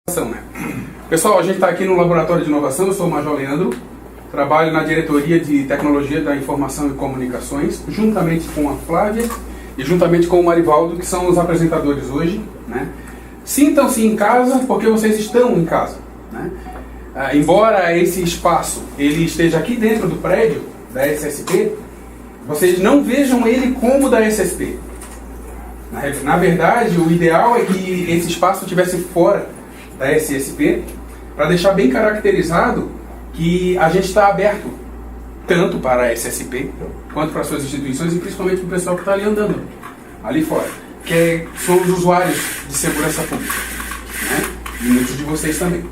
Né? Pessoal, a gente está aqui no Laboratório de Inovação, eu sou o Major Leandro, trabalho na Diretoria de Tecnologia da Informação e Comunicações, juntamente com a Flávia e juntamente com o Marivaldo, que são os apresentadores hoje. Né? Sintam-se em casa, porque vocês estão em casa. Né? Embora esse espaço ele esteja aqui dentro do prédio da SSP, vocês não vejam ele como da SSP. Na verdade, o ideal é que esse espaço estivesse fora da SSP, para deixar bem caracterizado que a gente está aberto tanto para a SSP quanto para as suas instituições e principalmente para o pessoal que está ali andando, ali fora, que são os usuários de segurança pública, né? E muitos de vocês também.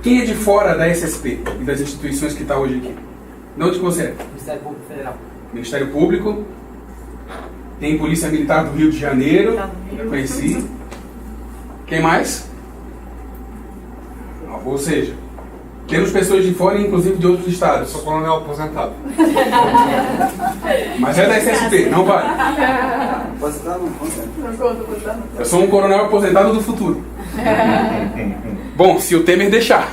Quem é de fora da SSP e das instituições que está hoje aqui? De onde que você é? Ministério Público Federal. Ministério Público. Tem Polícia Militar do Rio de Janeiro, já conheci. Quem mais? Ou seja, temos pessoas de fora, inclusive de outros estados. Sou coronel aposentado. Mas é da SSP, não vale. Aposentado não conta. Eu sou um coronel aposentado do futuro. Bom, se o Temer deixar.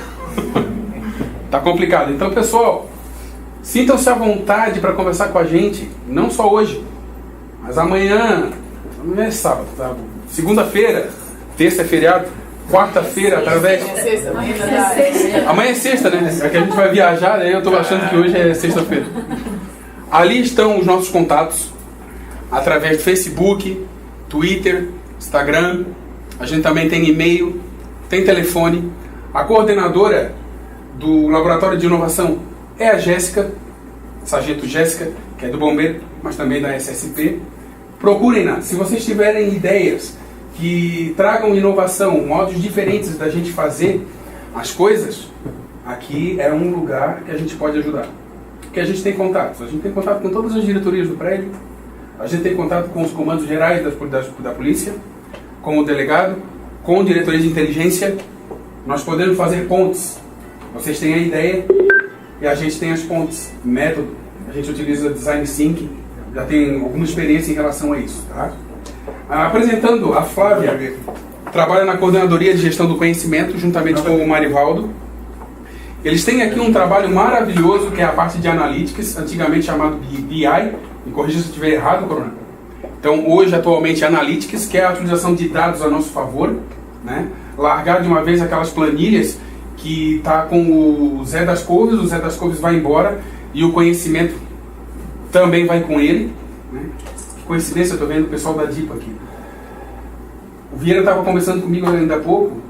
Tá complicado. Então, pessoal, sintam-se à vontade para conversar com a gente, não só hoje, mas amanhã é sábado, tá? Segunda-feira, terça é feriado, quarta-feira, através... Amanhã é sexta, né? É que a gente vai viajar, né? Eu estou achando que hoje é sexta-feira. Ali estão os nossos contatos, através do Facebook, Twitter, Instagram. A gente também tem e-mail, tem telefone. A coordenadora do Laboratório de Inovação é a Jéssica, Sargento Jéssica, que é do Bombeiro, mas também da SSP. Procurem-na. Se vocês tiverem ideias que tragam inovação, modos diferentes da gente fazer as coisas, aqui é um lugar que a gente pode ajudar. Porque a gente tem contatos. A gente tem contato com todas as diretorias do prédio, a gente tem contato com os comandos gerais da polícia, com o delegado, com a diretoria de inteligência. Nós podemos fazer pontes. Vocês têm a ideia e a gente tem as pontes. Método, a gente utiliza Design Thinking, já tem alguma experiência em relação a isso. Tá? Apresentando a Flávia, trabalha na Coordenadoria de Gestão do Conhecimento, juntamente com o Marivaldo. Eles têm aqui um trabalho maravilhoso, que é a parte de Analytics, antigamente chamado BI, me corrija se eu estiver errado, Coronel. Então, hoje, atualmente, Analytics, que é a utilização de dados a nosso favor, né? Largar de uma vez aquelas planilhas que está com o Zé das Couves vai embora e o conhecimento também vai com ele, né? Coincidência, eu estou vendo o pessoal da DIPA aqui. O Vieira estava conversando comigo ainda há pouco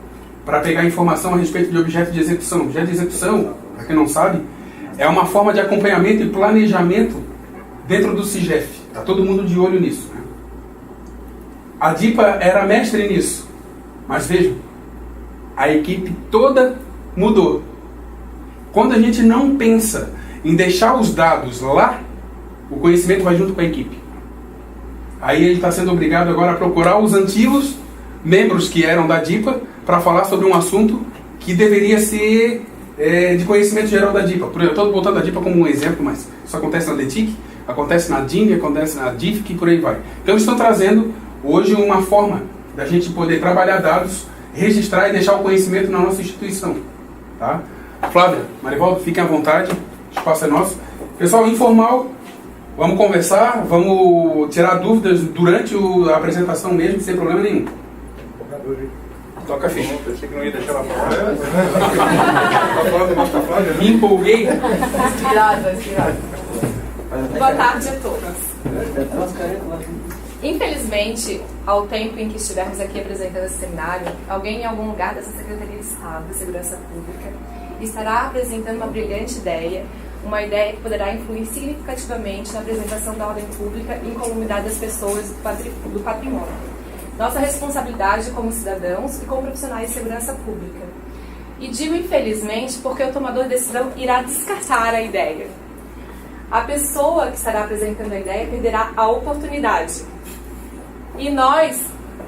para pegar informação a respeito de objeto de execução. Objeto de execução, para quem não sabe, é uma forma de acompanhamento e planejamento dentro do CIGEF. Está todo mundo de olho nisso. Né? A DIPA era mestre nisso. Mas vejam, a equipe toda mudou. Quando a gente não pensa em deixar os dados lá, o conhecimento vai junto com a equipe. Aí ele está sendo obrigado agora a procurar os antigos membros que eram da DIPA para falar sobre um assunto que deveria ser de conhecimento geral da DIPA. Eu estou botando a DIPA como um exemplo, mas isso acontece na DETIC, acontece na DIN, acontece na DIFC e por aí vai. Então eles estão trazendo hoje uma forma da gente poder trabalhar dados, registrar e deixar o conhecimento na nossa instituição. Tá? Flávia, Marivaldo, fiquem à vontade, o espaço é nosso. Pessoal, informal. Vamos conversar, vamos tirar dúvidas durante a apresentação mesmo, sem problema nenhum. Toca a ficha. Eu achei que não ia deixar ela falar. Me empolguei. Inspirada. Boa tarde a todos. Infelizmente, ao tempo em que estivermos aqui apresentando esse seminário, alguém em algum lugar dessa Secretaria de Estado de Segurança Pública estará apresentando uma brilhante ideia, uma ideia que poderá influir significativamente na apresentação da ordem pública e incolumidade das pessoas do patrimônio. Nossa responsabilidade como cidadãos e como profissionais de segurança pública. E digo infelizmente porque o tomador de decisão irá descartar a ideia. A pessoa que estará apresentando a ideia perderá a oportunidade. E nós,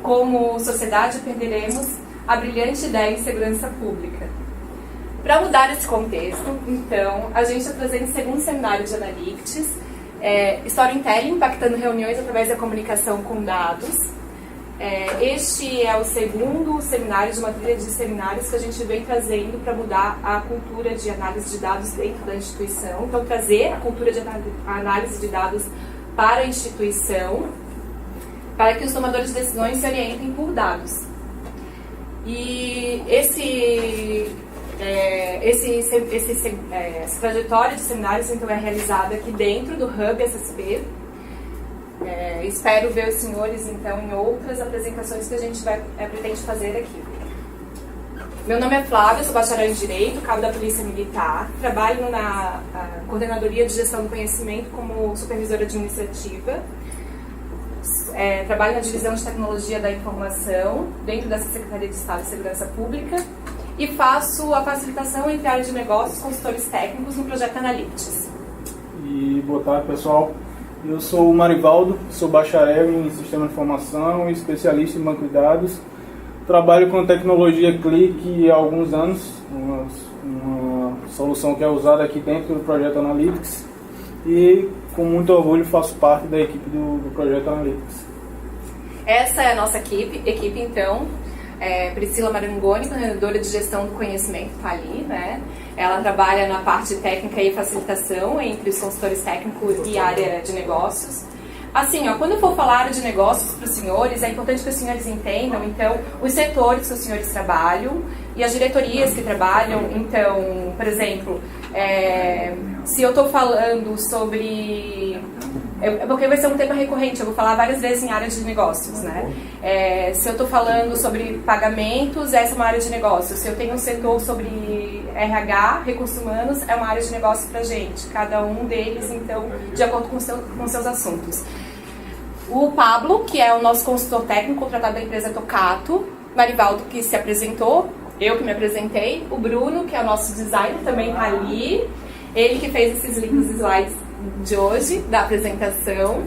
como sociedade, perderemos a brilhante ideia em segurança pública. Para mudar esse contexto, então, a gente está trazendo o segundo seminário de Analytics, Storytelling, impactando reuniões através da comunicação com dados, Este é o segundo seminário de uma trilha de seminários que a gente vem trazendo para mudar a cultura de análise de dados dentro da instituição. Então, trazer a cultura de análise de dados para a instituição, para que os tomadores de decisões se orientem por dados. E essa trajetória de seminários então é realizada aqui dentro do Hub SSP. Espero ver os senhores então em outras apresentações que a gente pretende fazer aqui. Meu nome é Flávia, sou bacharel em Direito, cabo da Polícia Militar, trabalho na Coordenadoria de Gestão do Conhecimento como supervisora administrativa, trabalho na Divisão de Tecnologia da Informação, dentro dessa Secretaria de Estado de Segurança Pública, e faço a facilitação entre a área de negócios e consultores técnicos no projeto Analytics. E boa tarde, pessoal. Eu sou o Marivaldo, sou bacharel em Sistema de Informação e especialista em banco de dados. Trabalho com a tecnologia Click há alguns anos, uma solução que é usada aqui dentro do projeto Analytics. E com muito orgulho faço parte da equipe do projeto Analytics. Essa é a nossa equipe então. Priscila Marangoni, coordenadora de gestão do conhecimento, está ali, né? Ela trabalha na parte técnica e facilitação entre os consultores técnicos e a área de negócios. Assim, quando eu for falar de negócios para os senhores, é importante que os senhores entendam, então, os setores que os senhores trabalham e as diretorias que trabalham. Então, por exemplo, se eu estou falando sobre... porque vai ser um tema recorrente, eu vou falar várias vezes em área de negócios, né? Se eu estou falando sobre pagamentos, essa é uma área de negócios. Se eu tenho um setor sobre RH, recursos humanos, é uma área de negócio para a gente. Cada um deles, então, de acordo com seus assuntos. O Pablo, que é o nosso consultor técnico contratado da empresa Tocato. Marivaldo, que se apresentou. Eu que me apresentei. O Bruno, que é o nosso designer, também está ali. Ele que fez esses links slides de hoje, da apresentação.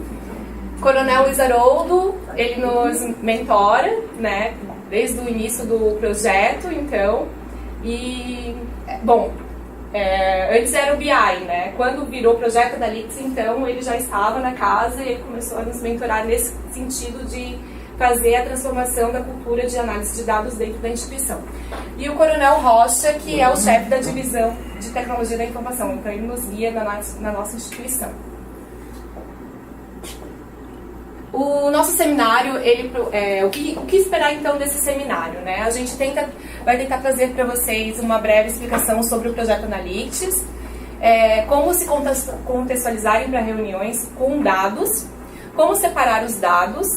Coronel Luiz Haroldo, ele nos mentora, né, desde o início do projeto, então. E, bom, antes era o BI, né? Quando virou o projeto Analytics, então, ele já estava na casa e ele começou a nos mentorar nesse sentido de fazer a transformação da cultura de análise de dados dentro da instituição. E o Coronel Rocha, que é o chefe da divisão de tecnologia da informação, então ele nos guia na nossa instituição. O nosso seminário, o que esperar então desse seminário, né? A gente vai tentar trazer para vocês uma breve explicação sobre o projeto Analytics, como se contextualizarem para reuniões com dados, como separar os dados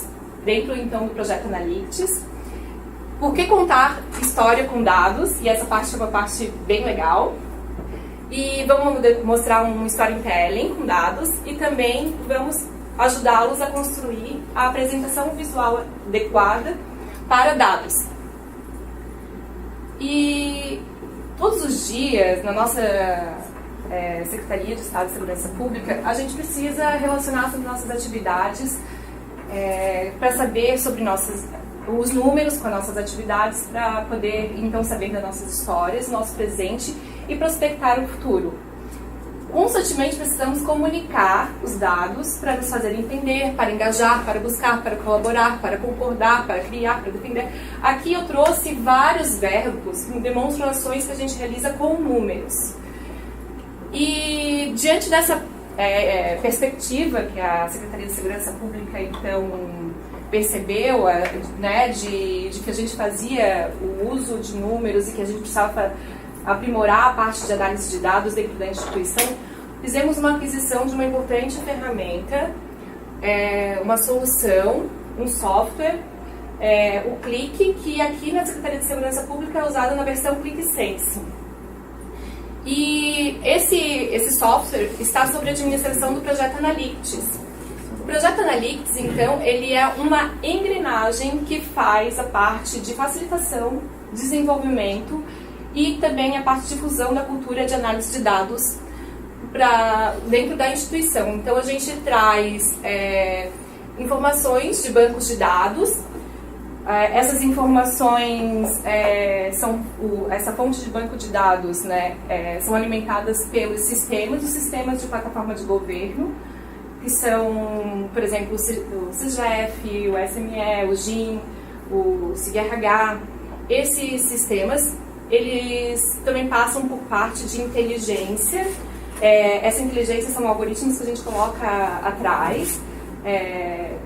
dentro então do projeto Analytics, por que contar história com dados, e essa parte é uma parte bem legal, e vamos mostrar um storytelling com dados, e também vamos ajudá-los a construir a apresentação visual adequada para dados. E todos os dias, na nossa Secretaria de Estado de Segurança Pública, a gente precisa relacionar sobre nossas atividades para saber sobre os números com as nossas atividades, para poder então saber das nossas histórias, nosso presente e prospectar o futuro. Constantemente precisamos comunicar os dados para nos fazer entender, para engajar, para buscar, para colaborar, para concordar, para criar, para defender. Aqui eu trouxe vários verbos, demonstrações que a gente realiza com números. E diante dessa perspectiva que a Secretaria de Segurança Pública então percebeu, né, de que a gente fazia o uso de números e que a gente precisava aprimorar a parte de análise de dados dentro da instituição, fizemos uma aquisição de uma importante ferramenta, uma solução, um software, o Click, que aqui na Secretaria de Segurança Pública é usado na versão ClickSense. E esse software está sob a administração do projeto Analytics. O projeto Analytics, então, ele é uma engrenagem que faz a parte de facilitação, desenvolvimento e também a parte de difusão da cultura de análise de dados dentro da instituição. Então, a gente traz informações de bancos de dados. Essas informações, essa fonte de banco de dados, né, são alimentadas pelos sistemas de plataforma de governo, que são, por exemplo, o CISGEF, o SME, o GIM, o SIGRH. Esses sistemas, eles também passam por parte de inteligência. Essa inteligência são algoritmos que a gente coloca atrás,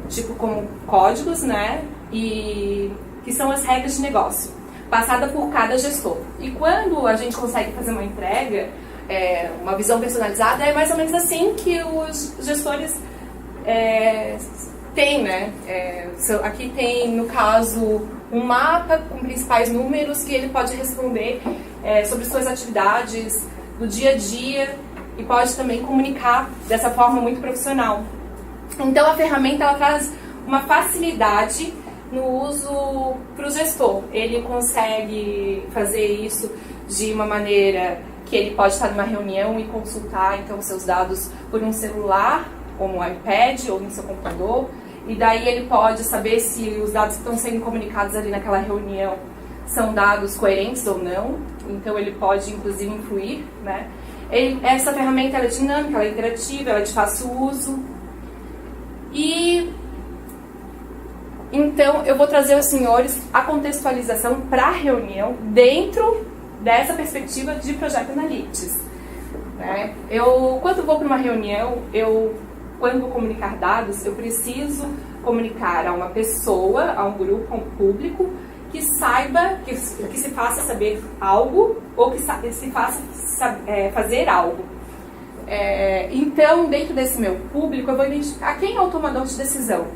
tipo como códigos, né? E que são as regras de negócio, passada por cada gestor. E quando a gente consegue fazer uma entrega, uma visão personalizada, é mais ou menos assim que os gestores têm, né? Aqui tem, no caso, um mapa com principais números que ele pode responder sobre suas atividades do dia a dia e pode também comunicar dessa forma muito profissional. Então a ferramenta ela traz uma facilidade no uso para o gestor. Ele consegue fazer isso de uma maneira que ele pode estar numa reunião e consultar então seus dados por um celular, como um iPad ou no seu computador, e daí ele pode saber se os dados que estão sendo comunicados ali naquela reunião são dados coerentes ou não. Então ele pode inclusive influir, né? Essa ferramenta ela é dinâmica, ela é interativa, ela é de fácil uso. E então eu vou trazer aos senhores a contextualização para a reunião dentro dessa perspectiva de Project Analytics, né? Quando vou para uma reunião, quando vou comunicar dados, eu preciso comunicar a uma pessoa, a um grupo, a um público, que saiba, que se faça saber algo ou que se faça fazer algo. Então, dentro desse meu público, eu vou identificar quem é o tomador de decisão.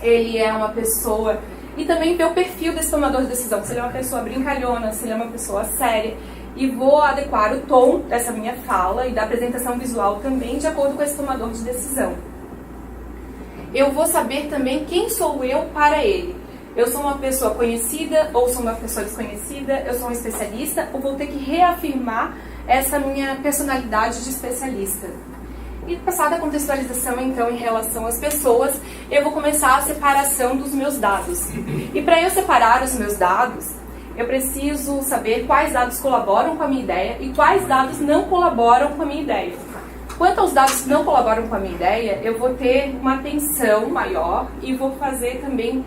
Ele é uma pessoa... E também ver o perfil desse tomador de decisão, se ele é uma pessoa brincalhona, se ele é uma pessoa séria. E vou adequar o tom dessa minha fala e da apresentação visual também de acordo com esse tomador de decisão. Eu vou saber também quem sou eu para ele. Eu sou uma pessoa conhecida ou sou uma pessoa desconhecida, eu sou um especialista ou vou ter que reafirmar essa minha personalidade de especialista. E passada a contextualização, então, em relação às pessoas, eu vou começar a separação dos meus dados. E para eu separar os meus dados, eu preciso saber quais dados colaboram com a minha ideia e quais dados não colaboram com a minha ideia. Quanto aos dados que não colaboram com a minha ideia, eu vou ter uma atenção maior e vou fazer também,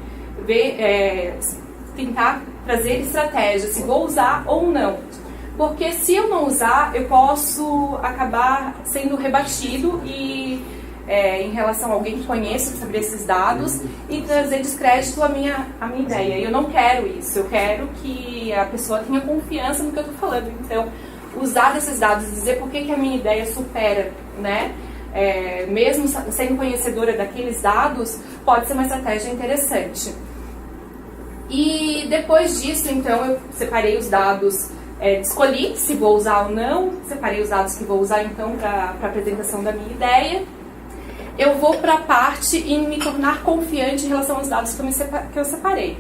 tentar trazer estratégias, se vou usar ou não. Porque se eu não usar, eu posso acabar sendo rebatido e, em relação a alguém que conheça sobre esses dados e trazer descrédito à minha ideia. E eu não quero isso, eu quero que a pessoa tenha confiança no que eu estou falando. Então, usar desses dados e dizer por que a minha ideia supera, né? Mesmo sendo conhecedora daqueles dados, pode ser uma estratégia interessante. E depois disso, então, eu separei os dados... escolhi se vou usar ou não, separei os dados que vou usar então para a apresentação da minha ideia. Eu vou para a parte em me tornar confiante em relação aos dados que eu separei.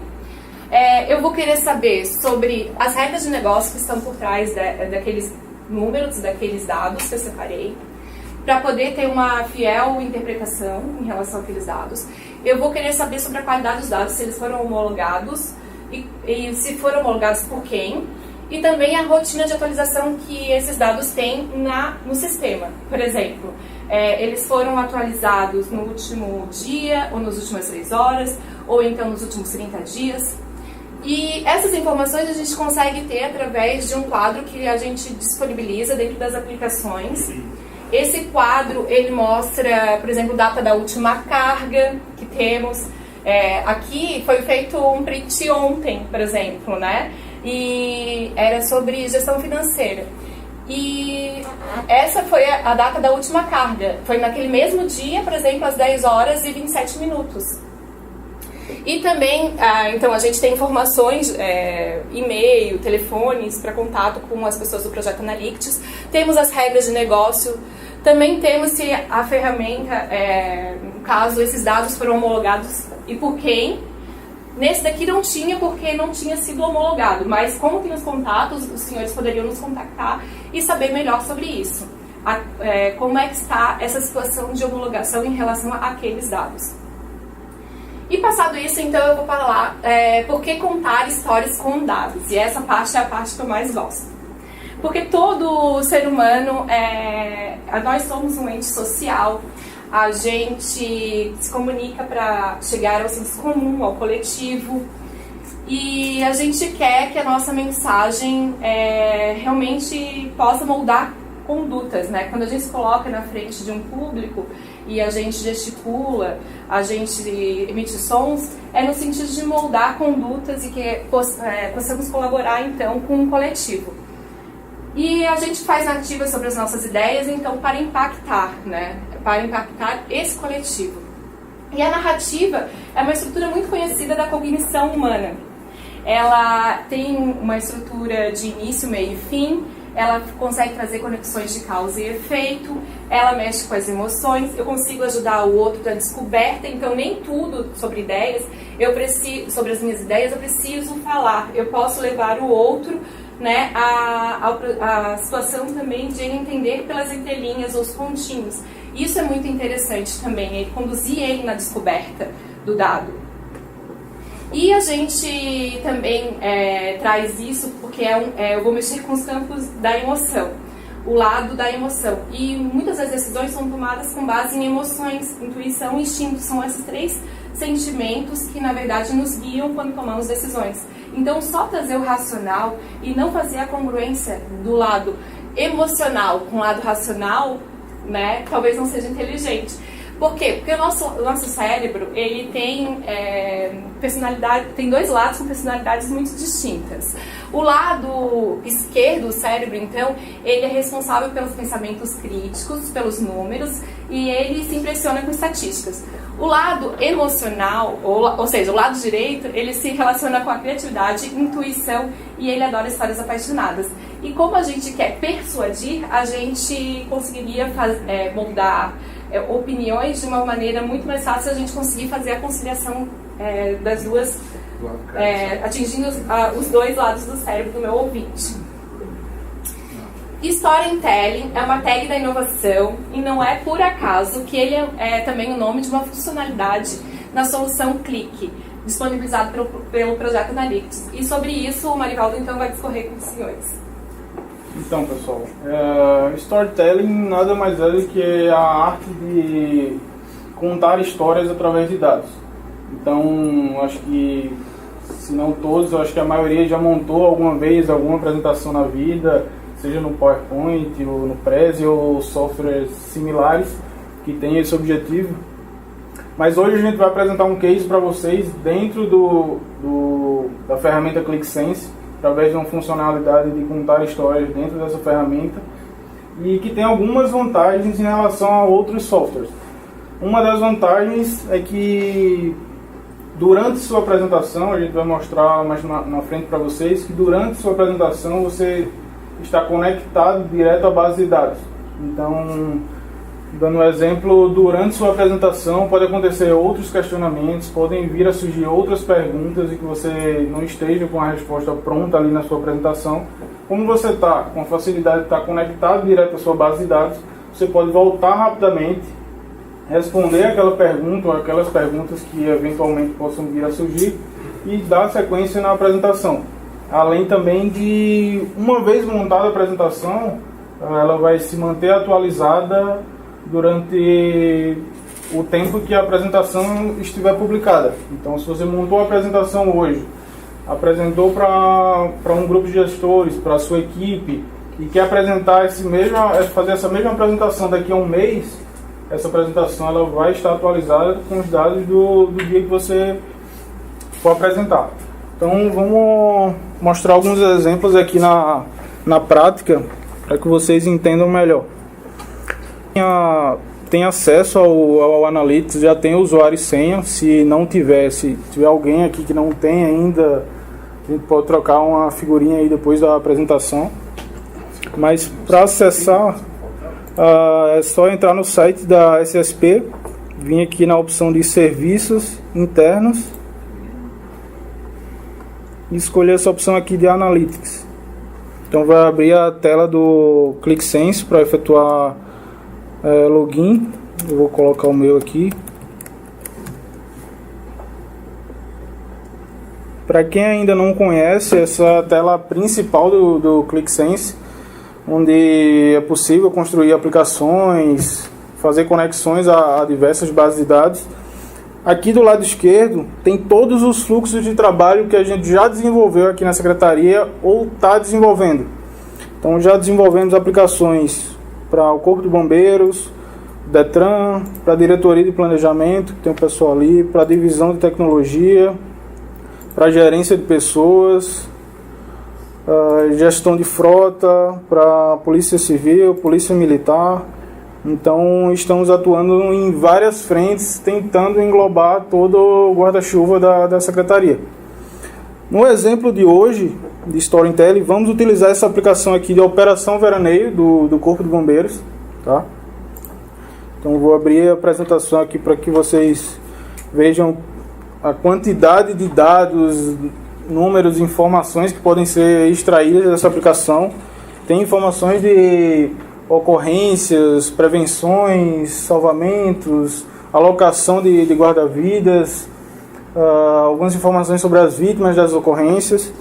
Eu vou querer saber sobre as regras de negócio que estão por trás daqueles números, daqueles dados que eu separei, para poder ter uma fiel interpretação em relação àqueles dados. Eu vou querer saber sobre a qualidade dos dados, se eles foram homologados e se foram homologados por quem. E também a rotina de atualização que esses dados têm no sistema. Por exemplo, eles foram atualizados no último dia, ou nas últimas 3 horas, ou então nos últimos 30 dias. E essas informações a gente consegue ter através de um quadro que a gente disponibiliza dentro das aplicações. Esse quadro, ele mostra, por exemplo, data da última carga que temos. Aqui foi feito um print ontem, por exemplo, né? E era sobre gestão financeira. E essa foi a data da última carga. Foi naquele mesmo dia, por exemplo, às 10 horas e 27 minutos. E também, então, a gente tem informações, e-mail, telefones para contato com as pessoas do Project Analytics. Temos as regras de negócio. Também temos se a ferramenta, no caso, esses dados foram homologados e por quem. Nesse daqui não tinha, porque não tinha sido homologado, mas como tem os contatos, os senhores poderiam nos contactar e saber melhor sobre isso. Como é que está essa situação de homologação em relação àqueles dados. E passado isso, então, eu vou falar por que contar histórias com dados. E essa parte é a parte que eu mais gosto. Porque todo ser humano, nós somos um ente social. a gente se comunica para chegar ao senso comum, ao coletivo, e a gente quer que a nossa mensagem realmente possa moldar condutas, né? Quando a gente se coloca na frente de um público e a gente gesticula, a gente emite sons, é no sentido de moldar condutas e que possamos colaborar então com um coletivo. E a gente faz narrativas sobre as nossas ideias, então, para impactar, né? Para impactar esse coletivo. E a narrativa é uma estrutura muito conhecida da cognição humana. Ela tem uma estrutura de início, meio e fim, ela consegue trazer conexões de causa e efeito, ela mexe com as emoções, eu consigo ajudar o outro na descoberta, então nem tudo sobre ideias, sobre as minhas ideias eu preciso falar, eu posso levar o outro, né, a situação também de ele entender pelas entrelinhas ou os pontinhos. Isso é muito interessante também, conduzir ele na descoberta do dado. E a gente também traz isso porque eu vou mexer com os campos da emoção, o lado da emoção. E muitas das decisões são tomadas com base em emoções, intuição e instinto. São esses 3 sentimentos que, na verdade, nos guiam quando tomamos decisões. Então, só trazer o racional e não fazer a congruência do lado emocional com o lado racional, né, talvez não seja inteligente. Por quê? Porque o nosso cérebro, ele tem personalidade, tem 2 lados com personalidades muito distintas. O lado esquerdo, o cérebro, então, ele é responsável pelos pensamentos críticos, pelos números, e ele se impressiona com estatísticas. O lado emocional, ou seja, o lado direito, ele se relaciona com a criatividade, intuição, e ele adora histórias apaixonadas. E como a gente quer persuadir, a gente conseguiria moldar opiniões de uma maneira muito mais fácil se a gente conseguir fazer a conciliação das duas, atingindo os 2 lados do cérebro do meu ouvinte. Storytelling é uma tag da inovação e não é por acaso que ele é também o nome de uma funcionalidade na solução Click, disponibilizado pelo Projeto Analytics. E sobre isso o Marivaldo então vai discorrer com os senhores. Então, pessoal, storytelling nada mais é do que a arte de contar histórias através de dados. Então, acho que, se não todos, acho que a maioria já montou alguma vez alguma apresentação na vida, seja no PowerPoint, ou no Prezi, ou softwares similares que têm esse objetivo. Mas hoje a gente vai apresentar um case para vocês dentro da ferramenta ClickSense, através de uma funcionalidade de contar histórias dentro dessa ferramenta, e que tem algumas vantagens em relação a outros softwares. Uma das vantagens é que durante sua apresentação, a gente vai mostrar mais na frente para vocês, que durante sua apresentação você está conectado direto à base de dados. Então, dando um exemplo, durante sua apresentação pode acontecer outros questionamentos, podem vir a surgir outras perguntas e que você não esteja com a resposta pronta ali na sua apresentação. Como você está com a facilidade de estar conectado direto à sua base de dados, você pode voltar rapidamente, responder aquela pergunta ou aquelas perguntas que eventualmente possam vir a surgir e dar sequência na apresentação. Além também de, uma vez montada a apresentação, ela vai se manter atualizada durante o tempo que a apresentação estiver publicada. Então, se você montou a apresentação hoje, apresentou para um grupo de gestores, para a sua equipe, e quer apresentar fazer essa mesma apresentação daqui a um mês, essa apresentação ela vai estar atualizada com os dados do dia que você for apresentar. Então, vamos mostrar alguns exemplos aqui na prática, para que vocês entendam melhor. Tem acesso ao Analytics, já tem usuário e senha. Se tiver alguém aqui que não tem ainda, a gente pode trocar uma figurinha aí depois da apresentação. Mas para acessar, é só entrar no site da SSP, vir aqui na opção de serviços internos e escolher essa opção aqui de Analytics. Então vai abrir a tela do ClickSense para efetuar login. Eu vou colocar o meu aqui. Para quem ainda não conhece, essa é a tela principal do ClickSense, onde é possível construir aplicações, fazer conexões a diversas bases de dados. Aqui do lado esquerdo tem todos os fluxos de trabalho que a gente já desenvolveu aqui na Secretaria ou está desenvolvendo. Então já desenvolvemos aplicações para o Corpo de Bombeiros, Detran, para a Diretoria de Planejamento, que tem o pessoal ali, para a Divisão de Tecnologia, para a Gerência de Pessoas, Gestão de Frota, para a Polícia Civil, Polícia Militar. Então estamos atuando em várias frentes, tentando englobar todo o guarda-chuva da Secretaria. No exemplo de hoje, de Storytelling, vamos utilizar essa aplicação aqui de Operação Veraneio do Corpo de Bombeiros. Tá? Então vou abrir a apresentação aqui para que vocês vejam a quantidade de dados, números, informações que podem ser extraídas dessa aplicação. Tem informações de ocorrências, prevenções, salvamentos, alocação de guarda-vidas, algumas informações sobre as vítimas das ocorrências.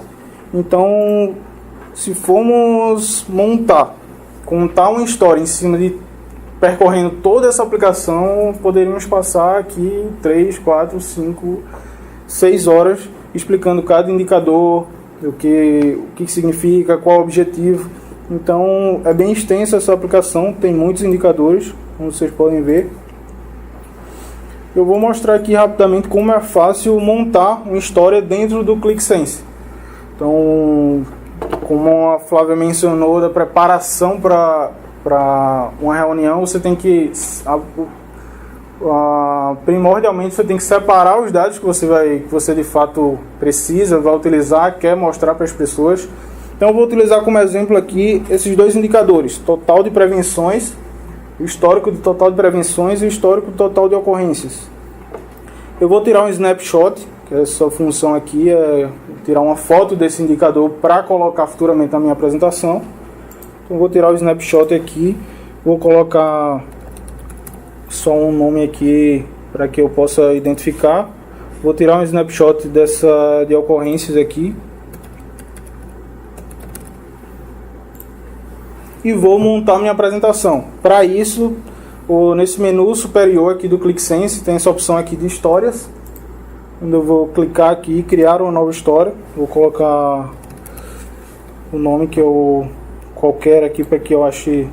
Então, se formos contar uma história em cima de percorrendo toda essa aplicação, poderíamos passar aqui 3, 4, 5, 6 horas explicando cada indicador, o que significa, qual o objetivo. Então é bem extensa essa aplicação, tem muitos indicadores, como vocês podem ver. Eu vou mostrar aqui rapidamente como é fácil montar uma história dentro do ClickSense. Então, como a Flávia mencionou, da preparação para uma reunião, você tem que primordialmente você tem que separar os dados que você de fato precisa, vai utilizar, quer mostrar para as pessoas. Então eu vou utilizar como exemplo aqui esses dois indicadores: total de prevenções, o histórico de total de prevenções e o histórico total de ocorrências. Eu vou tirar um snapshot, que é essa função aqui, é tirar uma foto desse indicador para colocar futuramente na minha apresentação. Então vou tirar o snapshot aqui, vou colocar só um nome aqui para que eu possa identificar. Vou tirar um snapshot de ocorrências aqui. E vou montar minha apresentação. Para isso, nesse menu superior aqui do ClickSense, tem essa opção aqui de histórias. Onde eu vou clicar aqui e criar uma nova história. Vou colocar o nome qualquer aqui para que eu ache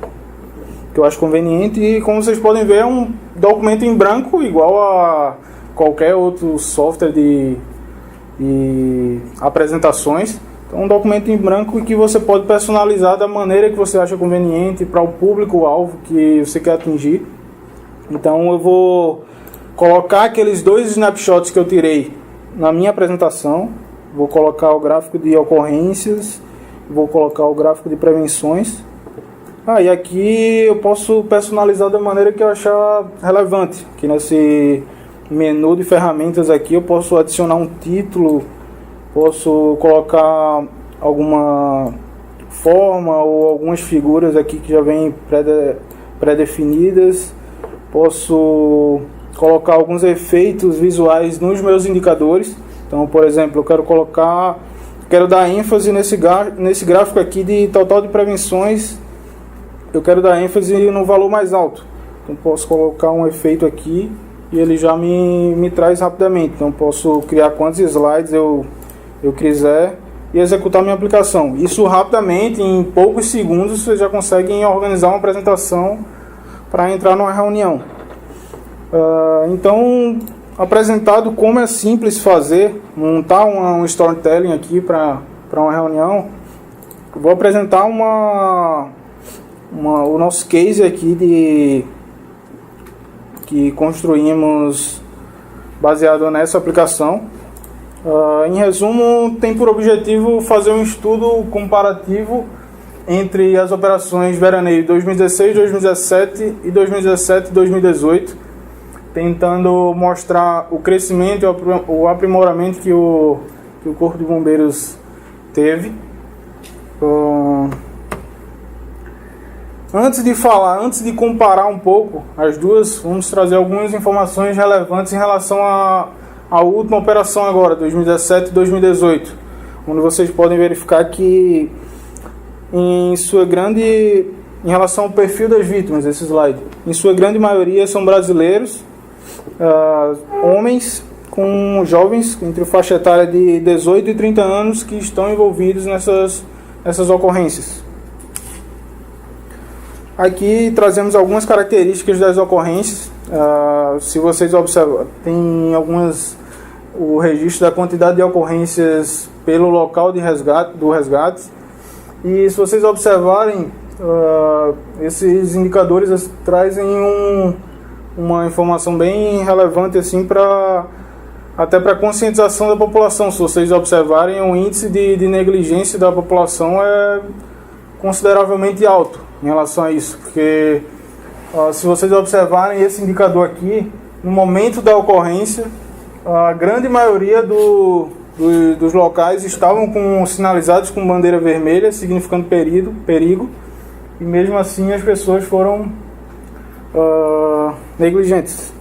conveniente. E como vocês podem ver, é um documento em branco, igual a qualquer outro software de apresentações. Então, um documento em branco que você pode personalizar da maneira que você acha conveniente para o público-alvo que você quer atingir. Então eu vou colocar aqueles dois snapshots que eu tirei na minha apresentação. Vou colocar o gráfico de ocorrências, vou colocar o gráfico de prevenções. E aqui eu posso personalizar da maneira que eu achar relevante. Aqui nesse menu de ferramentas aqui eu posso adicionar um título, posso colocar alguma forma ou algumas figuras aqui que já vêm pré-definidas. Posso colocar alguns efeitos visuais nos meus indicadores. Então, por exemplo, eu quero dar ênfase nesse gráfico aqui de total de prevenções. Eu quero dar ênfase no valor mais alto. Então, posso colocar um efeito aqui e ele já me traz rapidamente. Então, posso criar quantos slides eu quiser e executar minha aplicação. Isso rapidamente, em poucos segundos, vocês já conseguem organizar uma apresentação para entrar numa reunião. Então, apresentado como é simples fazer, montar um storytelling aqui para uma reunião, eu vou apresentar o nosso case aqui que construímos baseado nessa aplicação. Em resumo, tem por objetivo fazer um estudo comparativo entre as operações Veraneio 2016, 2017 e 2017 e 2018, tentando mostrar o crescimento e o aprimoramento que o Corpo de Bombeiros teve. Antes de comparar um pouco as duas, vamos trazer algumas informações relevantes em relação à última operação agora, 2017 e 2018, onde vocês podem verificar que em sua grande em relação ao perfil das vítimas, esse slide. Em sua grande maioria são brasileiros, homens com jovens entre faixa etária de 18 e 30 anos que estão envolvidos nessas ocorrências. Aqui trazemos algumas características das ocorrências. Se vocês observam, tem o registro da quantidade de ocorrências pelo local do resgate. E se vocês observarem, esses indicadores trazem uma informação bem relevante assim, até para a conscientização da população. Se vocês observarem, o índice de negligência da população é consideravelmente alto em relação a isso, porque se vocês observarem esse indicador aqui, no momento da ocorrência, a grande maioria dos locais estavam sinalizados com bandeira vermelha, significando perigo, e mesmo assim as pessoas foram negligentes.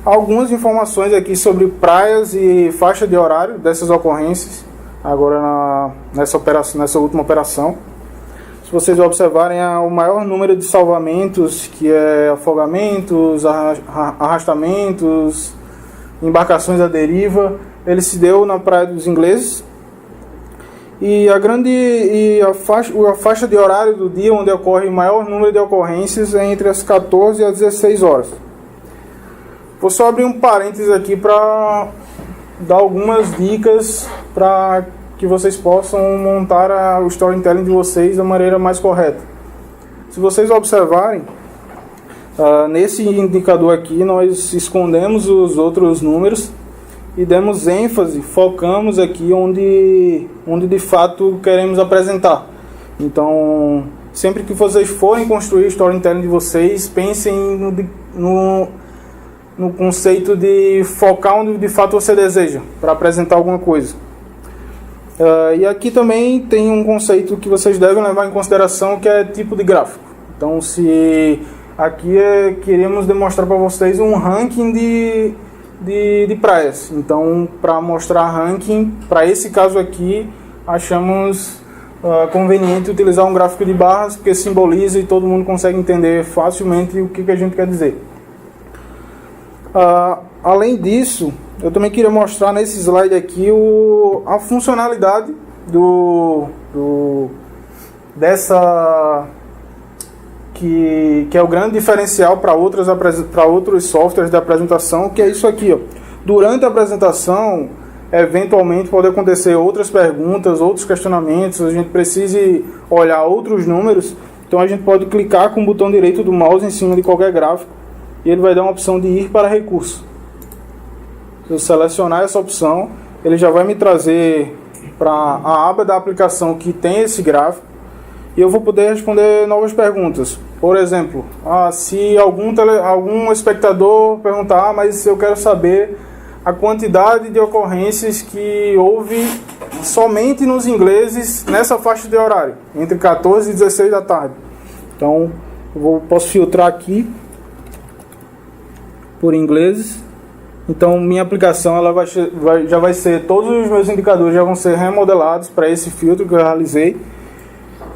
Algumas informações aqui sobre praias e faixa de horário dessas ocorrências, agora nessa última operação. Se vocês observarem, o maior número de salvamentos, que é afogamentos, arrastamentos, embarcações à deriva, ele se deu na Praia dos Ingleses. E a faixa de horário do dia onde ocorre o maior número de ocorrências é entre as 14 e as 16 horas. Vou só abrir um parênteses aqui para dar algumas dicas para que vocês possam montar o storytelling de vocês da maneira mais correta. Se vocês observarem, nesse indicador aqui nós escondemos os outros números e demos ênfase, focamos aqui onde de fato queremos apresentar. Então, sempre que vocês forem construir o storytelling de vocês, pensem no conceito de focar onde de fato você deseja, para apresentar alguma coisa. E aqui também tem um conceito que vocês devem levar em consideração, que é tipo de gráfico. Então, se aqui queremos demonstrar para vocês um ranking de praias. Então, para mostrar ranking, para esse caso aqui, achamos conveniente utilizar um gráfico de barras, porque simboliza e todo mundo consegue entender facilmente o que a gente quer dizer. Além disso, eu também queria mostrar nesse slide aqui a funcionalidade dessa que é o grande diferencial para outros softwares de apresentação, que é isso aqui, ó. Durante a apresentação, eventualmente pode acontecer outras perguntas, outros questionamentos, a gente precise olhar outros números, então a gente pode clicar com o botão direito do mouse em cima de qualquer gráfico e ele vai dar uma opção de ir para recurso. Se eu selecionar essa opção, ele já vai me trazer para a aba da aplicação que tem esse gráfico e eu vou poder responder novas perguntas. Por exemplo, se algum espectador perguntar, mas eu quero saber a quantidade de ocorrências que houve somente nos ingleses nessa faixa de horário, entre 14 e 16 da tarde. Então, posso filtrar aqui por ingleses. Então, minha aplicação já vai ser, todos os meus indicadores já vão ser remodelados para esse filtro que eu realizei.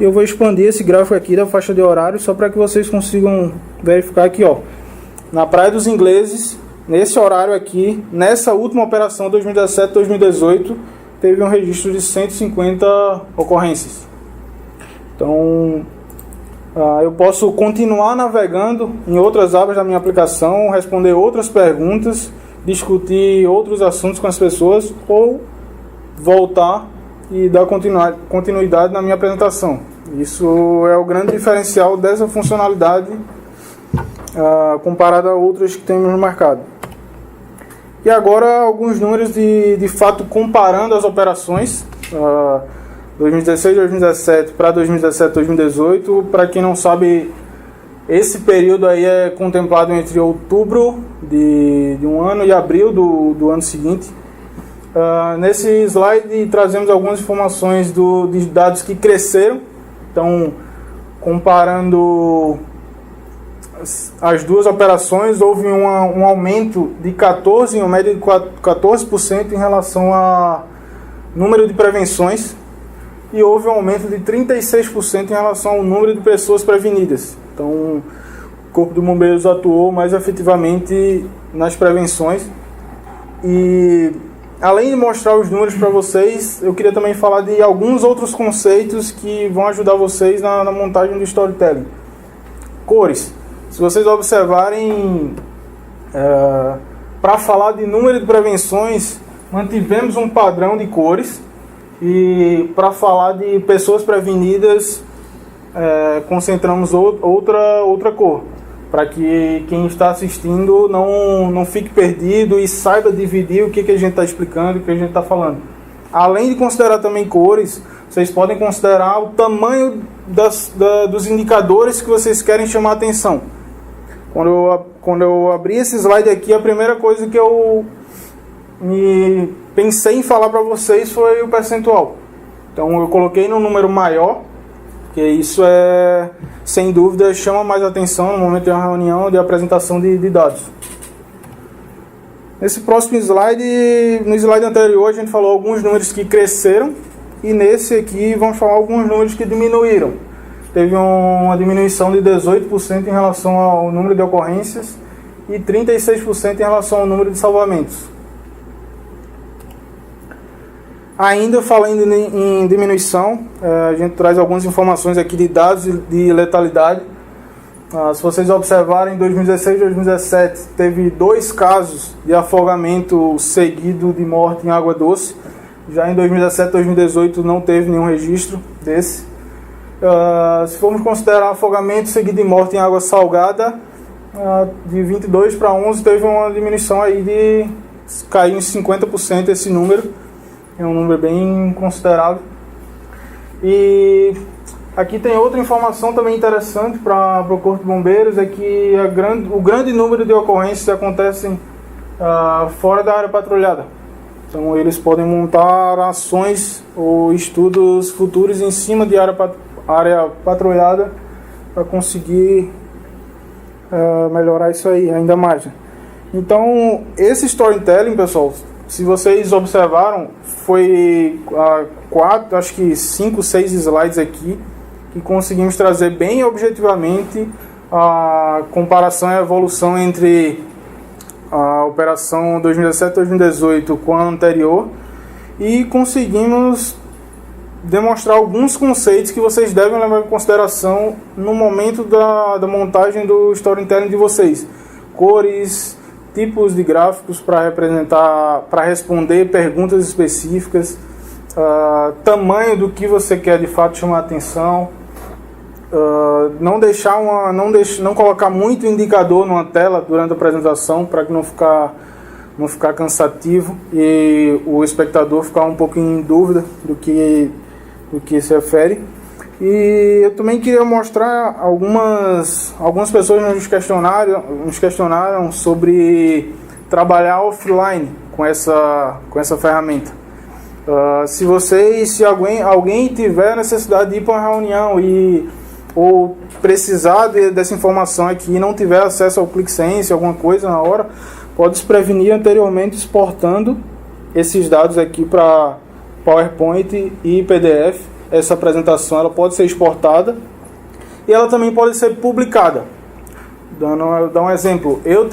E eu vou expandir esse gráfico aqui da faixa de horário só para que vocês consigam verificar aqui, ó. Na Praia dos Ingleses, nesse horário aqui, nessa última operação 2017-2018, teve um registro de 150 ocorrências. Então, eu posso continuar navegando em outras abas da minha aplicação, responder outras perguntas, discutir outros assuntos com as pessoas ou voltar e dar continuidade na minha apresentação. Isso é o grande diferencial dessa funcionalidade comparada a outras que temos no mercado. E agora alguns números de fato comparando as operações 2016, 2017 para 2017, 2018. Para quem não sabe, esse período aí é contemplado entre outubro de um ano e abril do ano seguinte. Nesse slide trazemos algumas informações de dados que cresceram. Então, comparando as duas operações, houve um aumento de 14%, em média de 14% em relação a número de prevenções. e houve um aumento de 36% em relação ao número de pessoas prevenidas. Então, o Corpo de Bombeiros atuou mais efetivamente nas prevenções. E, além de mostrar os números para vocês, eu queria também falar de alguns outros conceitos que vão ajudar vocês na montagem do storytelling. Cores. Se vocês observarem, para falar de número de prevenções, mantivemos um padrão de cores, e para falar de pessoas prevenidas, concentramos outra cor, para que quem está assistindo não fique perdido e saiba dividir o que a gente está explicando e o que a gente está falando. Além de considerar também cores, vocês podem considerar o tamanho dos indicadores que vocês querem chamar a atenção. Quando eu abri esse slide aqui, a primeira coisa que eu pensei em falar para vocês foi o percentual. Então eu coloquei no número maior, que isso sem dúvida chama mais atenção no momento de uma reunião de apresentação de dados. Nesse próximo slide, no slide anterior a gente falou alguns números que cresceram, e nesse aqui vamos falar alguns números que diminuíram. Teve uma diminuição de 18% em relação ao número de ocorrências e 36% em relação ao número de salvamentos. Ainda falando em diminuição, a gente traz algumas informações aqui de dados de letalidade. Se vocês observarem, em 2016 e 2017 teve 2 casos de afogamento seguido de morte em água doce. Já em 2017 e 2018 não teve nenhum registro desse. Se formos considerar afogamento seguido de morte em água salgada, de 22 para 11 teve uma diminuição aí caiu em 50% esse número. É um número bem considerável. E aqui tem outra informação também interessante para o Corpo de Bombeiros, é que o grande número de ocorrências acontecem fora da área patrulhada. Então eles podem montar ações ou estudos futuros em cima de área patrulhada para conseguir melhorar isso aí ainda mais. Então esse storytelling, pessoal, se vocês observaram, foi 5, 6 slides aqui que conseguimos trazer bem objetivamente a comparação e a evolução entre a operação 2017-2018 com a anterior, e conseguimos demonstrar alguns conceitos que vocês devem levar em consideração no momento da montagem do storytelling de vocês. Cores, tipos de gráficos para responder perguntas específicas, tamanho do que você quer de fato chamar a atenção, não colocar muito indicador numa tela durante a apresentação para que não ficar cansativo e o espectador ficar um pouco em dúvida do que se refere. E eu também queria mostrar algumas pessoas nos questionaram sobre trabalhar offline com essa ferramenta. Se alguém tiver necessidade de ir para uma reunião ou precisar dessa informação aqui e não tiver acesso ao ClickSense, alguma coisa na hora, pode se prevenir anteriormente exportando esses dados aqui para PowerPoint e PDF. Essa apresentação ela pode ser exportada e ela também pode ser publicada. Dando um exemplo, eu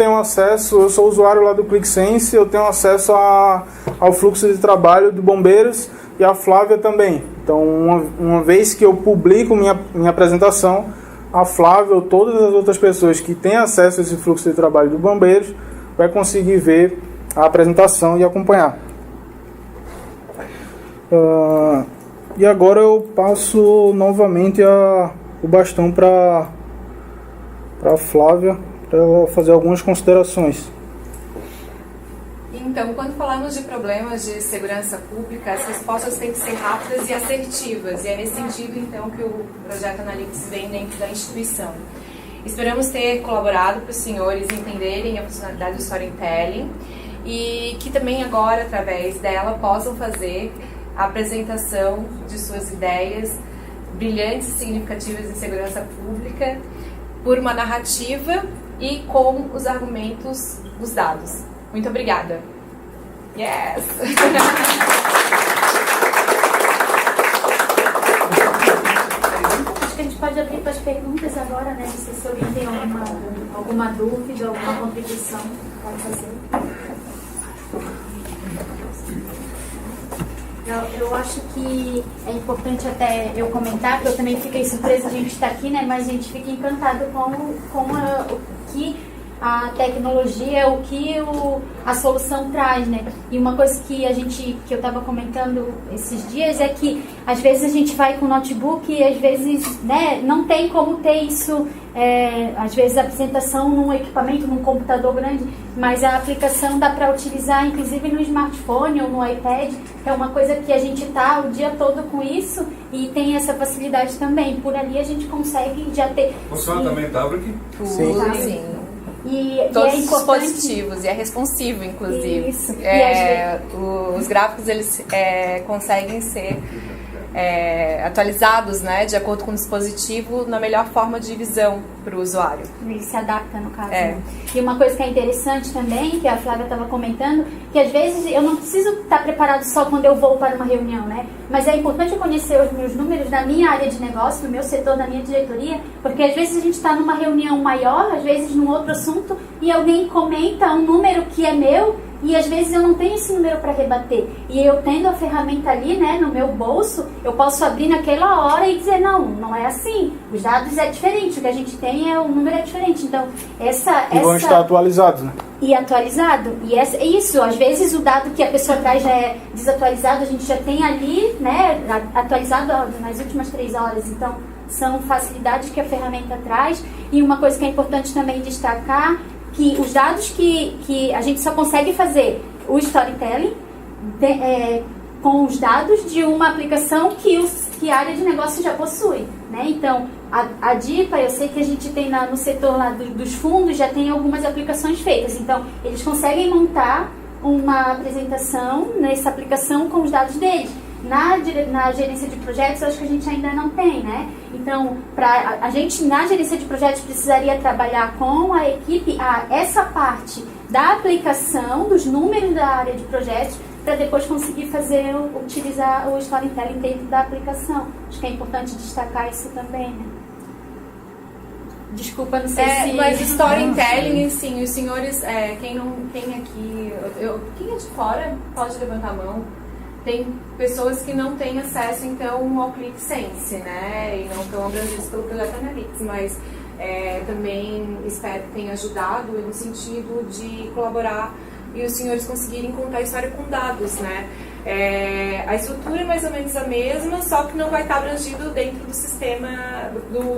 sou usuário lá do ClickSense, eu tenho acesso ao fluxo de trabalho do Bombeiros e a Flávia também. Então, uma vez que eu publico minha apresentação, a Flávia ou todas as outras pessoas que têm acesso a esse fluxo de trabalho do Bombeiros vai conseguir ver a apresentação e acompanhar. E agora eu passo novamente o bastão para a Flávia, para ela fazer algumas considerações. Então, quando falamos de problemas de segurança pública, as respostas têm que ser rápidas e assertivas, e é nesse sentido, então, que o Projeto Analytics vem dentro da instituição. Esperamos ter colaborado para os senhores entenderem a funcionalidade do storytelling e que também agora, através dela, possam fazer a apresentação de suas ideias brilhantes e significativas em segurança pública por uma narrativa e com os argumentos dos dados. Muito obrigada. Yes! pode abrir para as perguntas agora, né? Se vocês têm alguma dúvida, alguma contribuição, pode fazer. Eu acho que é importante até eu comentar, que eu também fiquei surpresa, a gente está aqui, né? Mas a gente fica encantado com o que a tecnologia, o que a solução traz, né? E uma coisa que eu estava comentando esses dias é que às vezes a gente vai com o notebook e às vezes, né, não tem como ter isso, às vezes a apresentação num equipamento, num computador grande, mas a aplicação dá para utilizar inclusive no smartphone ou no iPad, que é uma coisa que a gente está o dia todo com isso e tem essa facilidade também. Por ali a gente consegue já ter... Funciona também tablet? Sim. Todos os dispositivos, e é responsivo, inclusive. Isso. Os gráficos, eles conseguem ser atualizados, né, de acordo com o dispositivo, na melhor forma de visão para o usuário. Ele se adapta, no caso. Né? E uma coisa que é interessante também, que a Flávia estava comentando, que às vezes eu não preciso estar preparado só quando eu vou para uma reunião, né? Mas é importante eu conhecer os meus números da minha área de negócio, do meu setor, da minha diretoria, porque às vezes a gente está numa reunião maior, às vezes num outro assunto, e alguém comenta um número que é meu, e às vezes eu não tenho esse número para rebater. E eu tendo a ferramenta ali, né, no meu bolso, eu posso abrir naquela hora e dizer, não é assim. Os dados é diferente, o que a gente tem o número é diferente. Então, E vão estar atualizados, né? E atualizado. E isso, às vezes o dado que a pessoa traz já é desatualizado, a gente já tem ali, né, atualizado nas últimas 3 horas. Então, são facilidades que a ferramenta traz. E uma coisa que é importante também destacar, que os dados que a gente só consegue fazer o storytelling com os dados de uma aplicação que a área de negócio já possui, né? Então, a DIPA, eu sei que a gente tem no setor lá dos fundos, já tem algumas aplicações feitas. Então, eles conseguem montar uma apresentação nessa aplicação com os dados deles. Na gerência de projetos, acho que a gente ainda não tem, né? Então, a gente, na gerência de projetos, precisaria trabalhar com a equipe essa parte da aplicação, dos números da área de projetos, para depois conseguir utilizar o storytelling dentro da aplicação. Acho que é importante destacar isso também, né? Desculpa, não sei se... Mas storytelling, sim, os senhores, quem aqui... quem é de fora pode levantar a mão. Tem pessoas que não têm acesso, então, ao ClickSense, né? E não estão abrangidos pelo projeto Analytics, mas também espero que tenha ajudado no sentido de colaborar e os senhores conseguirem contar a história com dados, né? A estrutura é mais ou menos a mesma, só que não vai estar abrangido dentro do sistema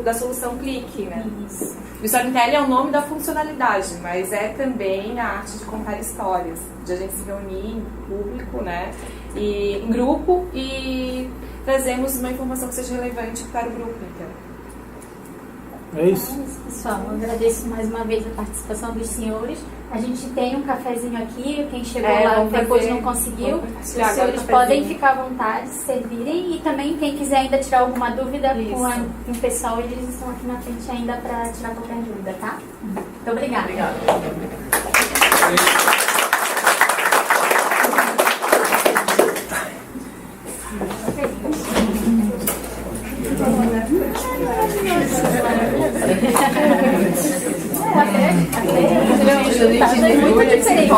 da solução Click, né? Isso. O storytelling é o nome da funcionalidade, mas é também a arte de contar histórias, de a gente se reunir em público, né? E em grupo e trazemos uma informação que seja relevante para o grupo, então. É isso. Pessoal, eu agradeço mais uma vez a participação dos senhores. A gente tem um cafezinho aqui, quem chegou lá depois não conseguiu. Os senhores podem ficar à vontade, servirem. E também, quem quiser ainda tirar alguma dúvida com o pessoal, eles estão aqui na frente ainda para tirar qualquer dúvida, tá? Muito obrigada. Muito diferente.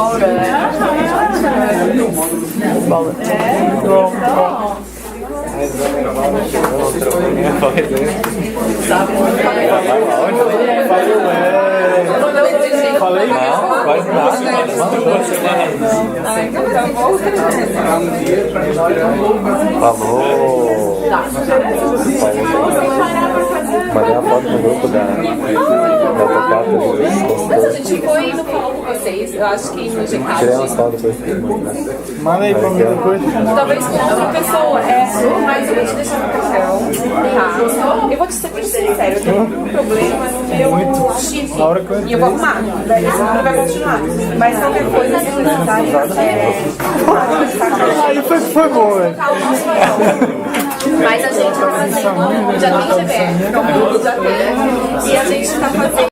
Falei? Não, quase nada. Falou. Mandei a foto no grupo da Mas a gente foi e não falou com vocês. Eu acho que no GK. tirei umas fotos depois. Manda aí pra mim depois. Talvez com outra pessoa, mas eu vou te deixar no cartão, tá? Eu vou te ser muito sincero, eu tenho um problema no meu chip e eu vou arrumar. Esse número vai continuar. Mas qualquer coisa, se necessário, Aí foi bom, velho. mas a gente tá fazendo, já tem GBR, já tem, e a gente tá fazendo